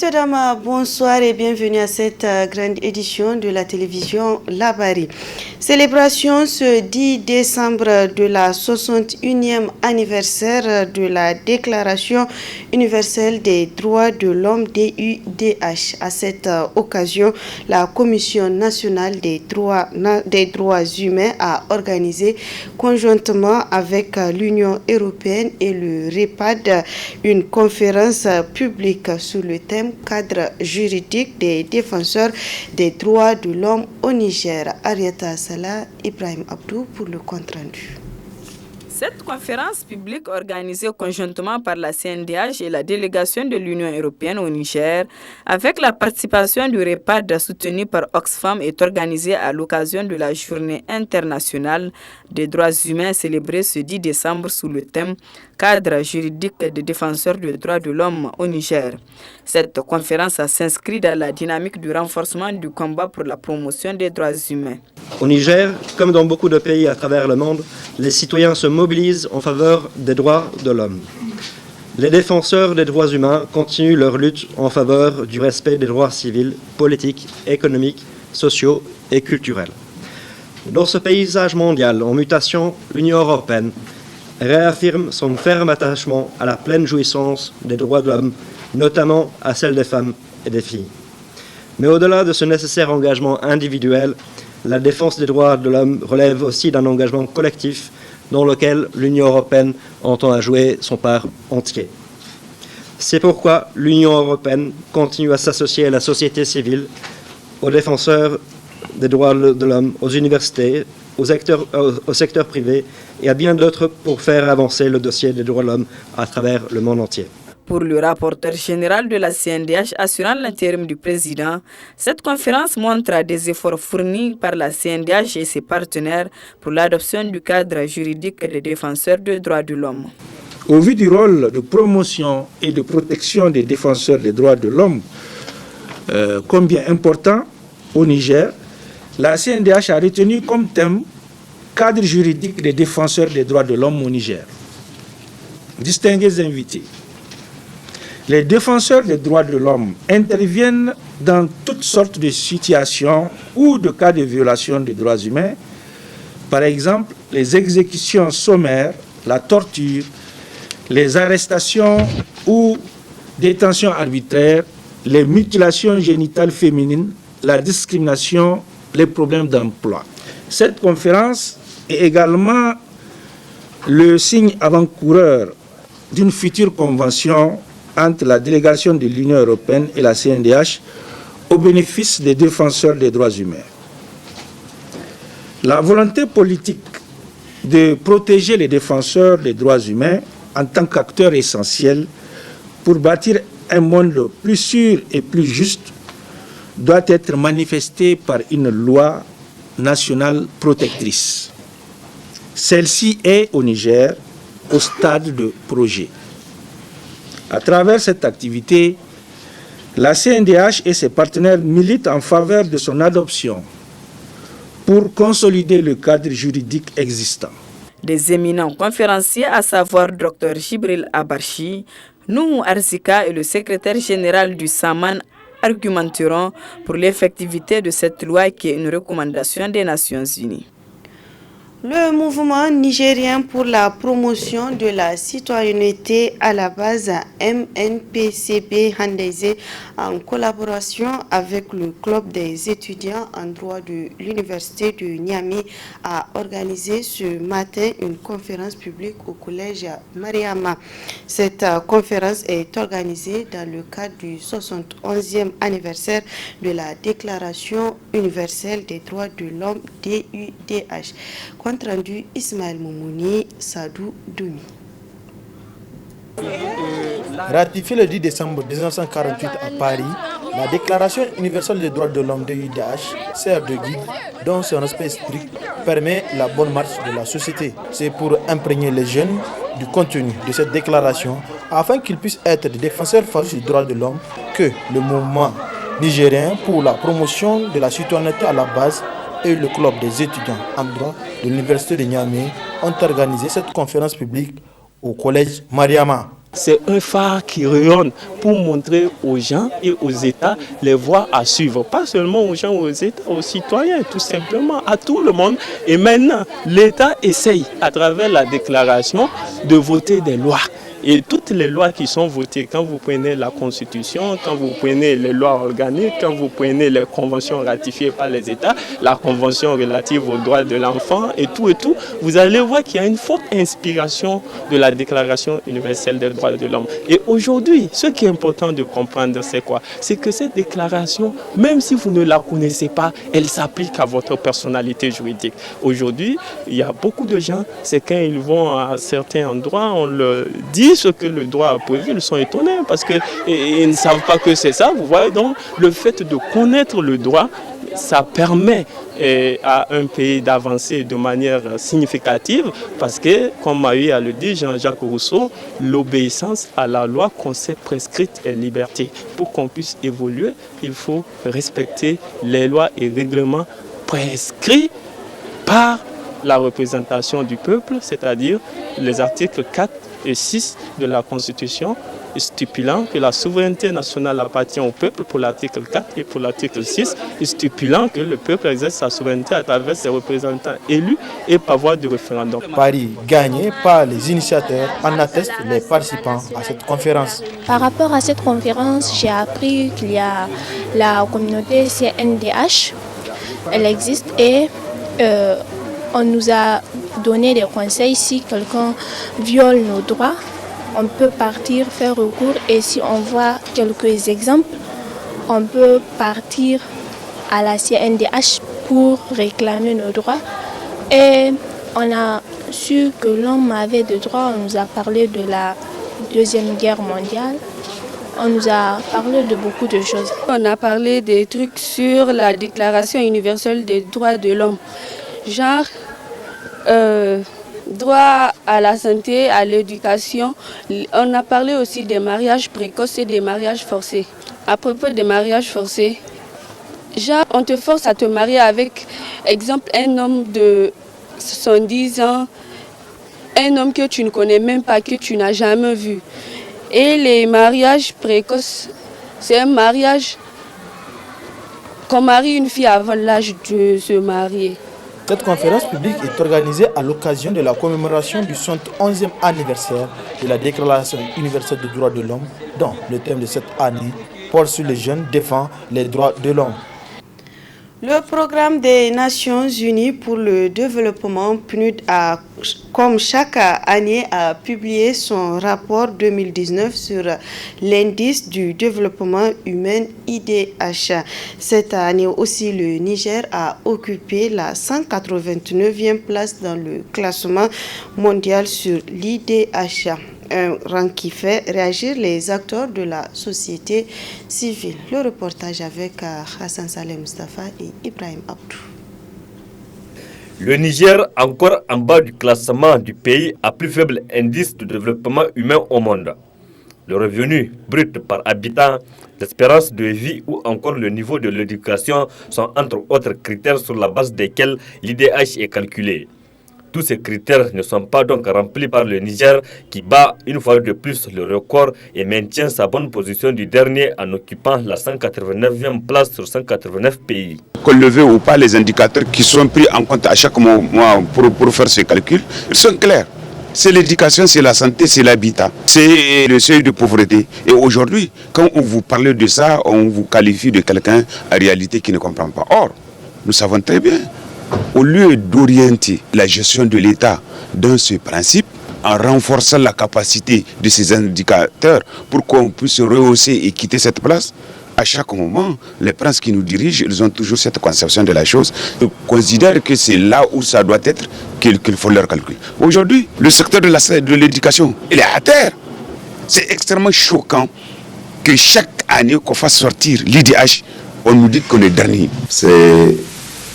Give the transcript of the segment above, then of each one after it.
Messieurs, dames, bonsoir et bienvenue à cette grande édition de la télévision Labari. Célébration ce 10 décembre de la 61e anniversaire de la Déclaration universelle des droits de l'homme DUDH. À cette occasion, la Commission nationale des droits humains a organisé conjointement avec l'Union européenne et le REPAD une conférence publique sur le thème cadre juridique des défenseurs des droits de l'homme au Niger. Ariata Salah, Ibrahim Abdou pour le compte-rendu. Cette conférence publique organisée conjointement par la CNDH et la délégation de l'Union européenne au Niger, avec la participation du REPAD soutenu par Oxfam, est organisée à l'occasion de la Journée internationale des droits humains célébrée ce 10 décembre sous le thème cadre juridique des défenseurs des droits de l'homme au Niger. Cette conférence s'inscrit dans la dynamique du renforcement du combat pour la promotion des droits humains. Au Niger, comme dans beaucoup de pays à travers le monde, les citoyens se mobilisent en faveur des droits de l'homme. Les défenseurs des droits humains continuent leur lutte en faveur du respect des droits civils, politiques, économiques, sociaux et culturels. Dans ce paysage mondial en mutation, l'Union européenne réaffirme son ferme attachement à la pleine jouissance des droits de l'homme, notamment à celle des femmes et des filles. Mais au-delà de ce nécessaire engagement individuel, la défense des droits de l'homme relève aussi d'un engagement collectif dans lequel l'Union européenne entend jouer son part entière. C'est pourquoi l'Union européenne continue à s'associer à la société civile, aux défenseurs des droits de l'homme, aux universités, au secteur privé et à bien d'autres pour faire avancer le dossier des droits de l'homme à travers le monde entier. Pour le rapporteur général de la CNDH assurant l'intérim du président, cette conférence montre des efforts fournis par la CNDH et ses partenaires pour l'adoption du cadre juridique des défenseurs des droits de l'homme. Au vu du rôle de promotion et de protection des défenseurs des droits de l'homme, combien important au Niger, la CNDH a retenu comme thème cadre juridique des défenseurs des droits de l'homme au Niger. Distingués invités, les défenseurs des droits de l'homme interviennent dans toutes sortes de situations ou de cas de violation des droits humains, par exemple les exécutions sommaires, la torture, les arrestations ou détentions arbitraires, les mutilations génitales féminines, la discrimination, les problèmes d'emploi. Cette conférence est également le signe avant-coureur d'une future convention entre la délégation de l'Union européenne et la CNDH au bénéfice des défenseurs des droits humains. La volonté politique de protéger les défenseurs des droits humains en tant qu'acteurs essentiels pour bâtir un monde plus sûr et plus juste doit être manifestée par une loi nationale protectrice. Celle-ci est au Niger au stade de projet. À travers cette activité, la CNDH et ses partenaires militent en faveur de son adoption pour consolider le cadre juridique existant. Des éminents conférenciers, à savoir Dr Jibril Abarchi, Nuhu Arzika et le secrétaire général du SAMAN argumenteront pour l'effectivité de cette loi qui est une recommandation des Nations Unies. Le mouvement nigérien pour la promotion de la citoyenneté à la base MNPCB Handese, en collaboration avec le club des étudiants en droit de l'université de Niamey, a organisé ce matin une conférence publique au collège Mariama. Cette conférence est organisée dans le cadre du 71e anniversaire de la Déclaration universelle des droits de l'homme DUDH. Compte rendu Ismaël Moumouni, Sadou Doumi. Ratifiée le 10 décembre 1948 à Paris, la Déclaration universelle des droits de l'homme DUDH sert de guide dont son respect strict permet la bonne marche de la société. C'est pour imprégner les jeunes du contenu de cette déclaration afin qu'ils puissent être des défenseurs face aux droits de l'homme que le mouvement nigérien pour la promotion de la citoyenneté à la base et le club des étudiants en droit de l'université de Niamey ont organisé cette conférence publique au collège Mariama. c'est un phare qui rayonne pour montrer aux gens et aux États les voies à suivre. Pas seulement aux gens, aux États, aux citoyens, tout simplement, à tout le monde. Et maintenant, l'État essaye, à travers la déclaration, de voter des lois. Et toutes les lois qui sont votées, quand vous prenez la Constitution, quand vous prenez les lois organiques, quand vous prenez les conventions ratifiées par les États, la Convention relative aux droits de l'enfant et tout, vous allez voir qu'il y a une forte inspiration de la Déclaration universelle des droits de l'homme. Et aujourd'hui, ce qui est important de comprendre, c'est quoi? C'est que cette déclaration, même si vous ne la connaissez pas, elle s'applique à votre personnalité juridique. Aujourd'hui, il y a beaucoup de gens, c'est quand ils vont à certains endroits, on leur dit ce que le droit a prévu, ils sont étonnés parce qu'ils ne savent pas que c'est ça. Vous voyez, donc le fait de connaître le droit, ça permet à un pays d'avancer de manière significative parce que, comme a eu à le dire Jean-Jacques Rousseau, l'obéissance à la loi concept prescrite est liberté. Pour qu'on puisse évoluer, il faut respecter les lois et règlements prescrits par la représentation du peuple, c'est-à-dire les articles 4 et 6 de la Constitution, stipulant que la souveraineté nationale appartient au peuple pour l'article 4 et pour l'article 6, stipulant que le peuple exerce sa souveraineté à travers ses représentants élus et par voie de référendum. Paris gagné par les initiateurs en attestent les participants à cette conférence. Par rapport à cette conférence, j'ai appris qu'il y a la communauté CNDH, elle existe et on nous a donné des conseils. Si quelqu'un viole nos droits, on peut partir faire recours et si on voit quelques exemples, on peut partir à la CNDH pour réclamer nos droits. Et on a su que l'homme avait des droits, on nous a parlé de la Deuxième Guerre mondiale, on nous a parlé de beaucoup de choses. On a parlé des trucs sur la Déclaration universelle des droits de l'homme, genre droit à la santé, à l'éducation. On a parlé aussi des mariages précoces et des mariages forcés. À propos des mariages forcés, genre on te force à te marier avec, exemple, un homme de 70 ans, un homme que tu ne connais même pas, que tu n'as jamais vu. Et les mariages précoces, c'est un mariage qu'on marie une fille avant l'âge de se marier. Cette conférence publique est organisée à l'occasion de la commémoration du 71e anniversaire de la Déclaration universelle des droits de l'homme, dont le thème de cette année porte sur les jeunes défend les droits de l'homme. Le programme des Nations Unies pour le développement, PNUD, a, comme chaque année, a publié son rapport 2019 sur l'indice du développement humain IDH. Cette année aussi, le Niger a occupé la 189e place dans le classement mondial sur l'IDH. Un rang qui fait réagir les acteurs de la société civile. Le reportage avec Hassan Saleh Mustafa et Ibrahim Abdou. Le Niger, encore en bas du classement du pays à plus faible indice de développement humain au monde. Le revenu brut par habitant, l'espérance de vie ou encore le niveau de l'éducation sont entre autres critères sur la base desquels l'IDH est calculé. Tous ces critères ne sont pas donc remplis par le Niger qui bat une fois de plus le record et maintient sa bonne position du dernier en occupant la 189e place sur 189 pays. Qu'on le veuille ou pas, les indicateurs qui sont pris en compte à chaque mois pour faire ce calcul, ils sont clairs. C'est l'éducation, c'est la santé, c'est l'habitat, c'est le seuil de pauvreté. Et aujourd'hui, quand on vous parle de ça, on vous qualifie de quelqu'un en réalité qui ne comprend pas. Or, nous savons très bien, au lieu d'orienter la gestion de l'État dans ce principe, en renforçant la capacité de ces indicateurs pour qu'on puisse rehausser et quitter cette place, à chaque moment, les princes qui nous dirigent, ils ont toujours cette conception de la chose. Ils considèrent que c'est là où ça doit être qu'il faut leur calcul. Aujourd'hui, le secteur de l'éducation, il est à terre. C'est extrêmement choquant que chaque année qu'on fasse sortir l'IDH, on nous dit qu'on est dernier. C'est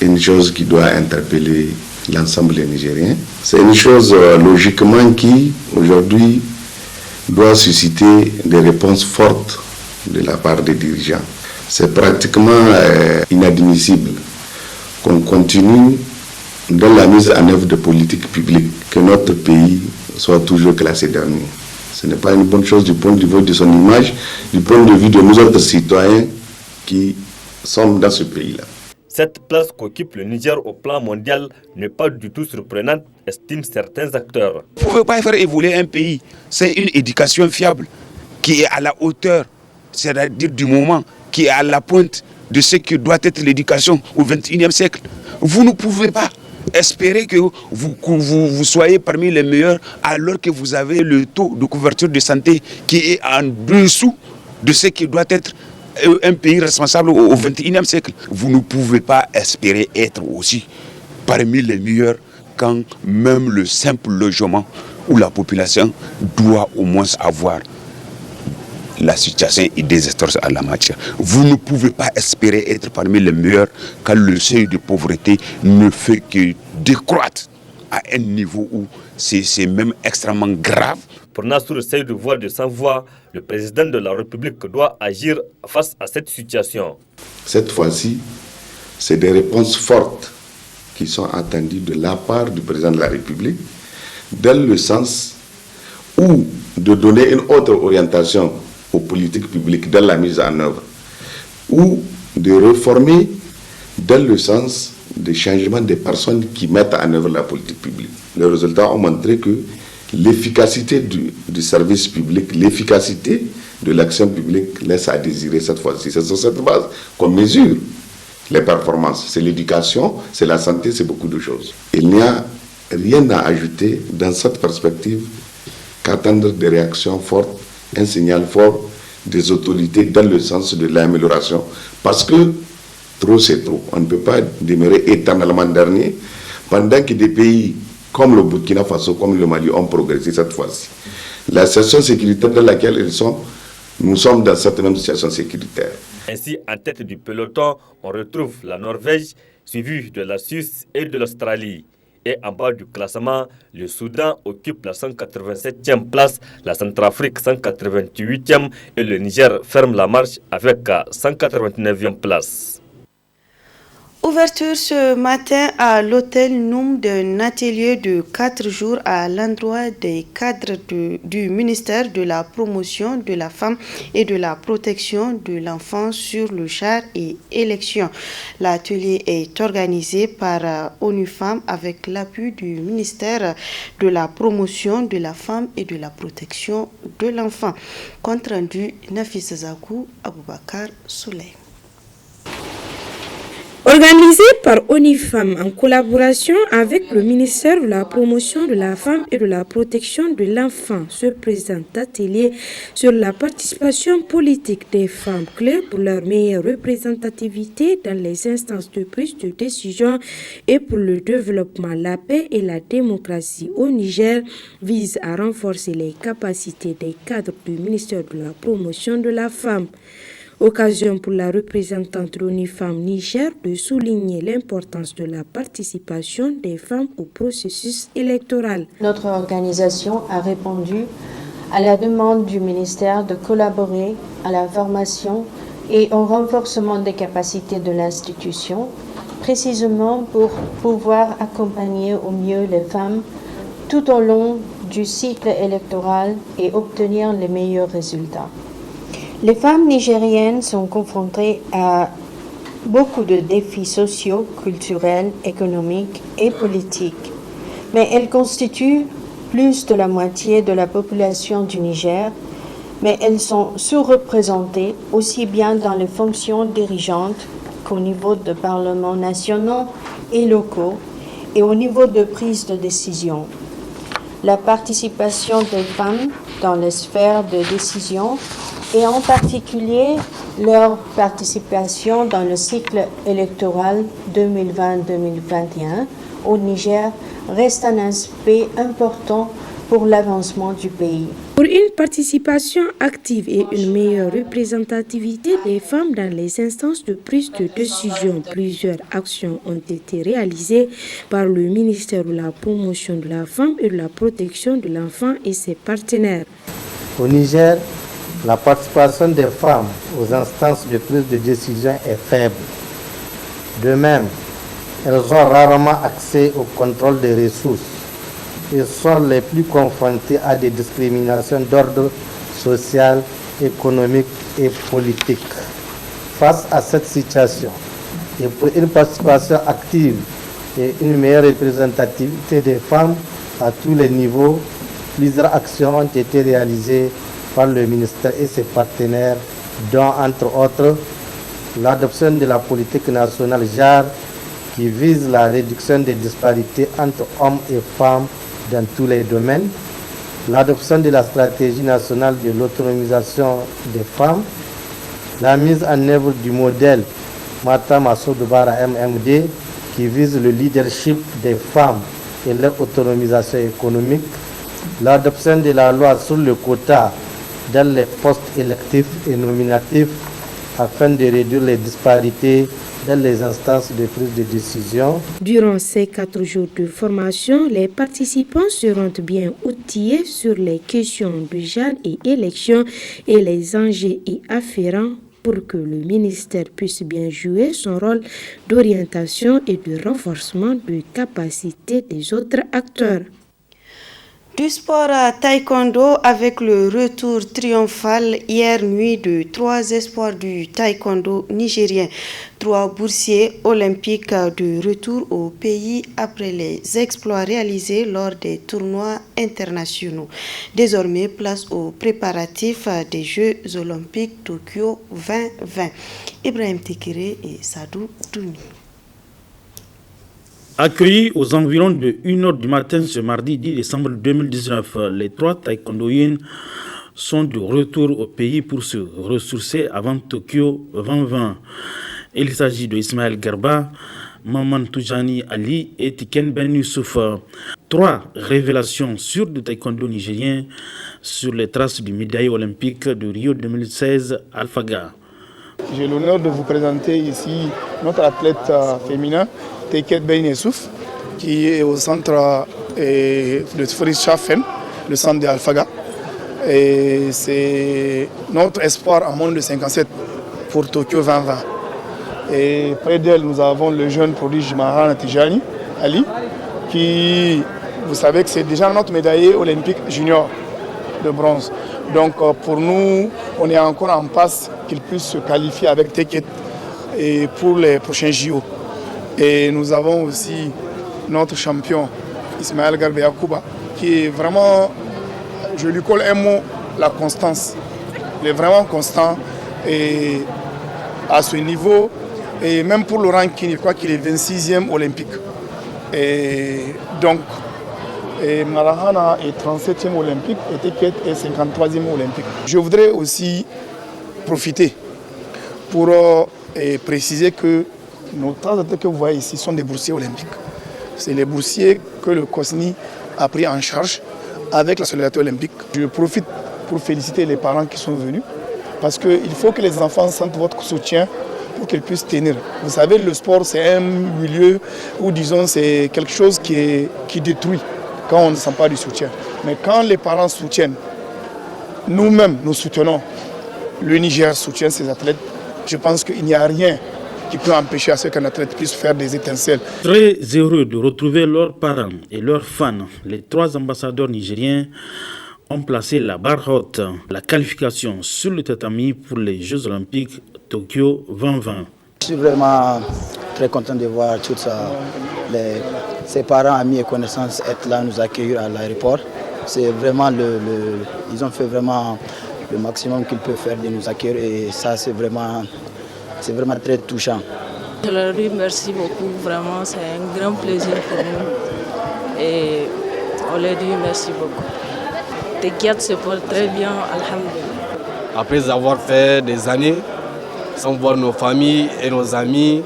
une chose qui doit interpeller l'ensemble des Nigériens. C'est une chose logiquement qui, aujourd'hui, doit susciter des réponses fortes de la part des dirigeants. C'est pratiquement inadmissible qu'on continue dans la mise en œuvre de politiques publiques, que notre pays soit toujours classé dernier. Ce n'est pas une bonne chose du point de vue de son image, du point de vue de nous autres citoyens qui sommes dans ce pays-là. Cette place qu'occupe le Niger au plan mondial n'est pas du tout surprenante, estiment certains acteurs. Vous ne pouvez pas faire évoluer un pays. C'est une éducation fiable qui est à la hauteur, c'est-à-dire du moment, qui est à la pointe de ce que doit être l'éducation au XXIe siècle. Vous ne pouvez pas espérer que vous soyez parmi les meilleurs alors que vous avez le taux de couverture de santé qui est en dessous de ce qui doit être un pays responsable au XXIe siècle. Vous ne pouvez pas espérer être aussi parmi les meilleurs quand même le simple logement où la population doit au moins avoir la situation est désastreuse en la matière. Vous ne pouvez pas espérer être parmi les meilleurs quand le seuil de pauvreté ne fait que décroître à un niveau où c'est même extrêmement grave. Pour Nassour Seydou Voix de Sans Voix, le président de la République doit agir face à cette situation. Cette fois-ci, c'est des réponses fortes qui sont attendues de la part du président de la République, dans le sens où de donner une autre orientation aux politiques publiques dans la mise en œuvre, ou de réformer dans le sens du changement des personnes qui mettent en œuvre la politique publique. Les résultats ont montré que l'efficacité du service public, l'efficacité de l'action publique laisse à désirer cette fois-ci. C'est sur cette base qu'on mesure les performances. C'est l'éducation, c'est la santé, c'est beaucoup de choses. Il n'y a rien à ajouter dans cette perspective qu'attendre des réactions fortes, un signal fort des autorités dans le sens de l'amélioration. Parce que trop c'est trop. On ne peut pas demeurer éternellement dernier pendant que des pays comme le Burkina Faso, comme le Mali ont progressé cette fois-ci. La situation sécuritaire dans laquelle ils sont, nous sommes dans cette même situation sécuritaire. Ainsi, en tête du peloton, on retrouve la Norvège, suivie de la Suisse et de l'Australie. Et en bas du classement, le Soudan occupe la 187e place, la Centrafrique 188e et le Niger ferme la marche avec 189e place. Ouverture ce matin à l'hôtel Noum d'un atelier de 4 jours à l'endroit des cadres du ministère de la promotion de la femme et de la protection de l'enfant sur le char et élection. L'atelier est organisé par ONU Femmes avec l'appui du ministère de la promotion de la femme et de la protection de l'enfant. Compte rendu Nafisa Zakou Aboubakar Souley. Organisé par ONU Femmes en collaboration avec le ministère de la promotion de la femme et de la protection de l'enfant, se présente atelier sur la participation politique des femmes clés pour leur meilleure représentativité dans les instances de prise de décision et pour le développement, la paix et la démocratie au Niger vise à renforcer les capacités des cadres du ministère de la promotion de la femme. Occasion pour la représentante de l'ONU Femmes Niger de souligner l'importance de la participation des femmes au processus électoral. Notre organisation a répondu à la demande du ministère de collaborer à la formation et au renforcement des capacités de l'institution, précisément pour pouvoir accompagner au mieux les femmes tout au long du cycle électoral et obtenir les meilleurs résultats. Les femmes nigériennes sont confrontées à beaucoup de défis sociaux, culturels, économiques et politiques, mais elles constituent plus de la moitié de la population du Niger, mais elles sont sous-représentées aussi bien dans les fonctions dirigeantes qu'au niveau de parlements nationaux et locaux et au niveau de prise de décision. La participation des femmes dans les sphères de décision et en particulier leur participation dans le cycle électoral 2020-2021 au Niger reste un aspect important pour l'avancement du pays. Pour une participation active et une meilleure représentativité des femmes dans les instances de prise de décision, plusieurs actions ont été réalisées par le ministère de la promotion de la femme et de la protection de l'enfant et ses partenaires. Au Niger, la participation des femmes aux instances de prise de décision est faible. De même, elles ont rarement accès au contrôle des ressources et sont les plus confrontés à des discriminations d'ordre social, économique et politique. Face à cette situation, et pour une participation active et une meilleure représentativité des femmes à tous les niveaux, plusieurs actions ont été réalisées par le ministère et ses partenaires, dont entre autres l'adoption de la politique nationale JAR qui vise la réduction des disparités entre hommes et femmes dans tous les domaines, l'adoption de la stratégie nationale de l'autonomisation des femmes, la mise en œuvre du modèle Mata Massoudoubara MMD qui vise le leadership des femmes et leur autonomisation économique, l'adoption de la loi sur le quota dans les postes électifs et nominatifs afin de réduire les disparités dans les instances de prise de décision. Durant ces 4 jours de formation, les participants seront bien outillés sur les questions de genre et élection et les enjeux y afférents pour que le ministère puisse bien jouer son rôle d'orientation et de renforcement de capacités des autres acteurs. Du sport à taekwondo avec le retour triomphal hier nuit de 3 espoirs du taekwondo nigérien. 3 boursiers olympiques de retour au pays après les exploits réalisés lors des tournois internationaux. Désormais, place aux préparatifs des Jeux olympiques Tokyo 2020. Ibrahim Tekere et Sadou Doumi. Accueillis aux environs de 1h du matin ce mardi 10 décembre 2019, les 3 taekwondoïnes sont de retour au pays pour se ressourcer avant Tokyo 2020. Il s'agit de Ismaël Garba, Maman Toujani Ali et Tiken Ben Youssouf. 3 révélations sur le taekwondo nigérien sur les traces du médaille olympique de Rio 2016 Alphaga. J'ai l'honneur de vous présenter ici notre athlète féminin, Tiken Ben Youssouf, qui est au centre de Frischafen, le centre de Alphaga. Et c'est notre espoir en moins de 57 pour Tokyo 2020. Et près d'elle, nous avons le jeune prodige Mahan Tijani Ali, qui, vous savez que c'est déjà notre médaillé olympique junior de bronze. Donc pour nous, on est encore en passe qu'il puisse se qualifier avec Teket et pour les prochains JO. Et nous avons aussi notre champion Ismaël Garba Yakuba, qui est vraiment, je lui colle un mot, la constance. Il est vraiment constant et à ce niveau. Et même pour le ranking, je crois qu'il est 26e olympique. Et donc, Marahana est 37e olympique et Teket est 53e olympique. Je voudrais aussi profiter pour préciser que nos 3 athlètes que vous voyez ici sont des boursiers olympiques. C'est les boursiers que le COSNI a pris en charge avec la solidarité olympique. Je profite pour féliciter les parents qui sont venus parce qu'il faut que les enfants sentent votre soutien pour qu'ils puissent tenir. Vous savez, le sport, c'est un milieu où, disons, c'est quelque chose qui détruit quand on ne sent pas du soutien. Mais quand les parents soutiennent, nous-mêmes, nous soutenons, le Niger soutient ses athlètes, je pense qu'il n'y a rien qui peut empêcher à ce qu'un athlète puisse faire des étincelles. Très heureux de retrouver leurs parents et leurs fans, les 3 ambassadeurs nigériens ont placé la barre haute, la qualification sur le tatami pour les Jeux olympiques Tokyo 2020. Je suis vraiment très content de voir tous ses parents, amis et connaissances être là, nous accueillir à l'aéroport. C'est vraiment ils ont fait vraiment le maximum qu'ils peuvent faire de nous accueillir et ça c'est vraiment très touchant. Je leur dis merci beaucoup, vraiment c'est un grand plaisir pour nous et on leur dit merci beaucoup. T'inquiète, se porte très bien, alhamdulillah. Après avoir fait des années sans voir nos familles et nos amis,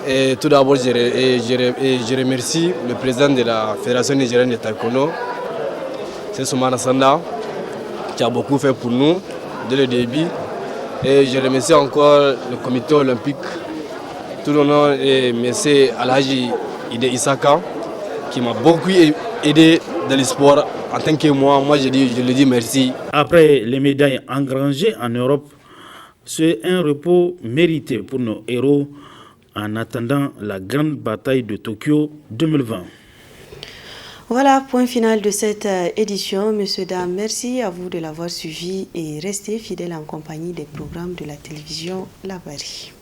et tout d'abord je remercie le président de la Fédération nigérienne de taekwondo, c'est Soumana Sanda, qui a beaucoup fait pour nous dès le début. Et je remercie encore le comité olympique, tout le nom et M. Alhaji Ide Isaka, qui m'a beaucoup aidé dans le sport. En tant que moi je lui dis merci. Après les médailles engrangées en Europe, c'est un repos mérité pour nos héros en attendant la grande bataille de Tokyo 2020. Voilà, point final de cette édition. Monsieur, dames, merci à vous de l'avoir suivi et restez fidèles en compagnie des programmes de la télévision Labari.